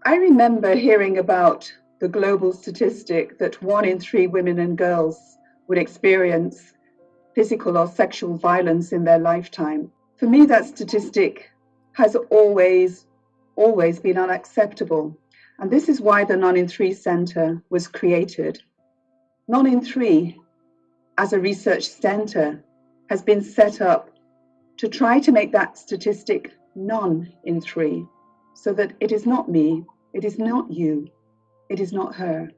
I remember hearing about the global statistic that 1 in 3 women and girls would experience physical or sexual violence in their lifetime. For me, that statistic has always been unacceptable. And this is why the None in 3 Centre was created. None in 3, as a research centre, has been set up to try to make that statistic none in 3, so that it is not me, it is not you, it is not her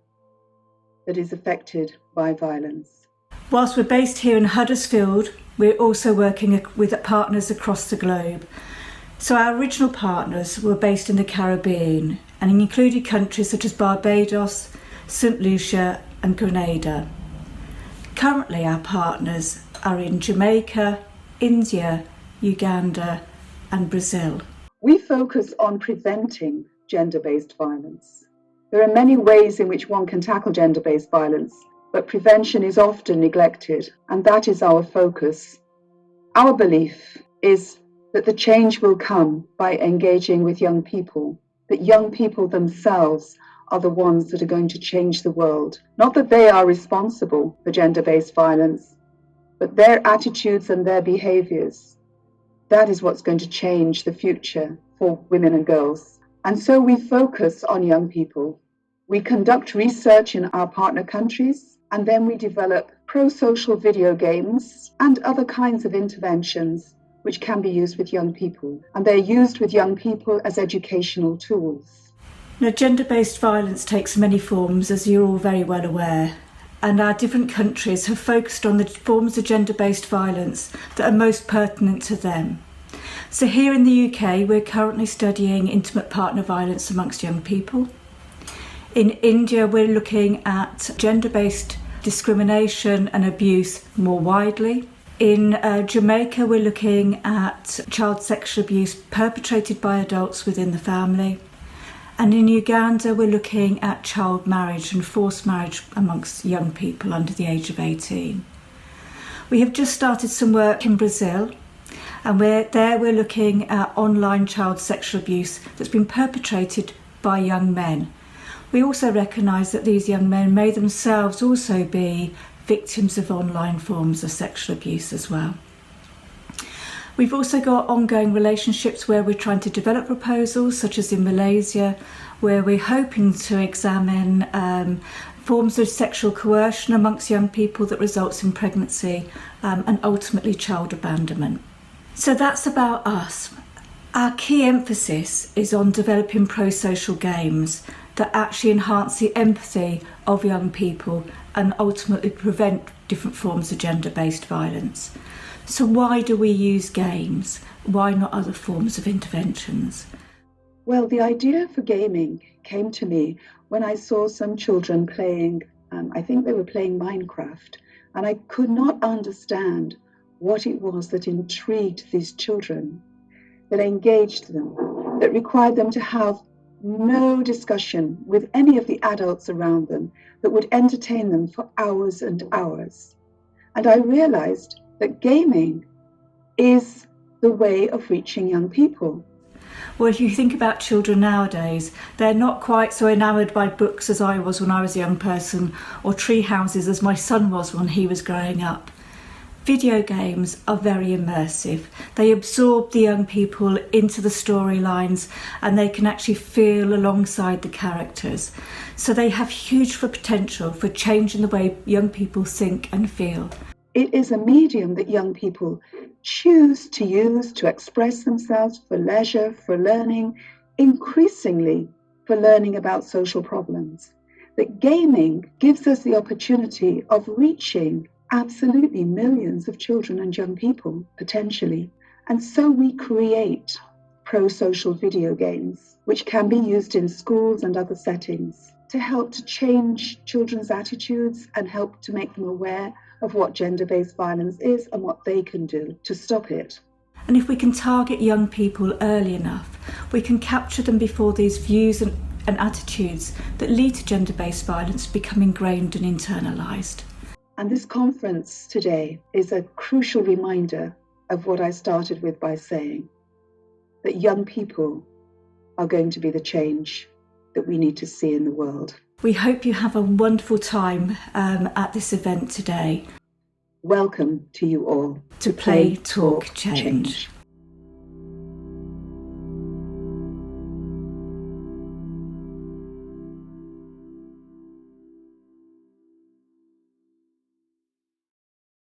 that is affected by violence. Whilst we're based here in Huddersfield, we're also working with partners across the globe. So our original partners were based in the Caribbean and included countries such as Barbados, St. Lucia and Grenada. Currently our partners are in Jamaica, India, Uganda and Brazil. We focus on preventing gender-based violence. There are many ways in which one can tackle gender-based violence, but prevention is often neglected, and that is our focus. Our belief is that the change will come by engaging with young people, that young people themselves are the ones that are going to change the world. Not that they are responsible for gender-based violence, but their attitudes and their behaviours. That is what's going to change the future for women and girls. And so we focus on young people. We conduct research in our partner countries, and then we develop pro-social video games and other kinds of interventions which can be used with young people. And they're used with young people as educational tools. Now, gender-based violence takes many forms, as you're all very well aware, and our different countries have focused on the forms of gender-based violence that are most pertinent to them. So here in the UK, we're currently studying intimate partner violence amongst young people. In India, we're looking at gender-based discrimination and abuse more widely. In Jamaica, we're looking at child sexual abuse perpetrated by adults within the family. And in Uganda, we're looking at child marriage and forced marriage amongst young people under the age of 18. We have just started some work in Brazil, and we're looking at online child sexual abuse that's been perpetrated by young men. We also recognise that these young men may themselves also be victims of online forms of sexual abuse as well. We've also got ongoing relationships where we're trying to develop proposals, such as in Malaysia, where we're hoping to examine forms of sexual coercion amongst young people that results in pregnancy and ultimately child abandonment. So that's about us. Our key emphasis is on developing pro-social games that actually enhance the empathy of young people and ultimately prevent different forms of gender-based violence. So why do we use games? Why not other forms of interventions? Well, the idea for gaming came to me when I saw some children playing, I think they were playing Minecraft, and I could not understand what it was that intrigued these children, that engaged them, that required them to have no discussion with any of the adults around them, that would entertain them for hours and hours. And I realized that gaming is the way of reaching young people. Well, if you think about children nowadays, they're not quite so enamoured by books as I was when I was a young person, or tree houses as my son was when he was growing up. Video games are very immersive. They absorb the young people into the storylines and they can actually feel alongside the characters. So they have huge potential for changing the way young people think and feel. It is a medium that young people choose to use to express themselves for leisure, for learning, increasingly for learning about social problems. That gaming gives us the opportunity of reaching absolutely millions of children and young people, potentially. And so we create pro-social video games, which can be used in schools and other settings to help to change children's attitudes and help to make them aware of what gender-based violence is and what they can do to stop it. And if we can target young people early enough, we can capture them before these views and attitudes that lead to gender-based violence become ingrained and internalised. And this conference today is a crucial reminder of what I started with by saying, that young people are going to be the change that we need to see in the world. We hope you have a wonderful time at this event today. Welcome to you all to Play, Talk, Change.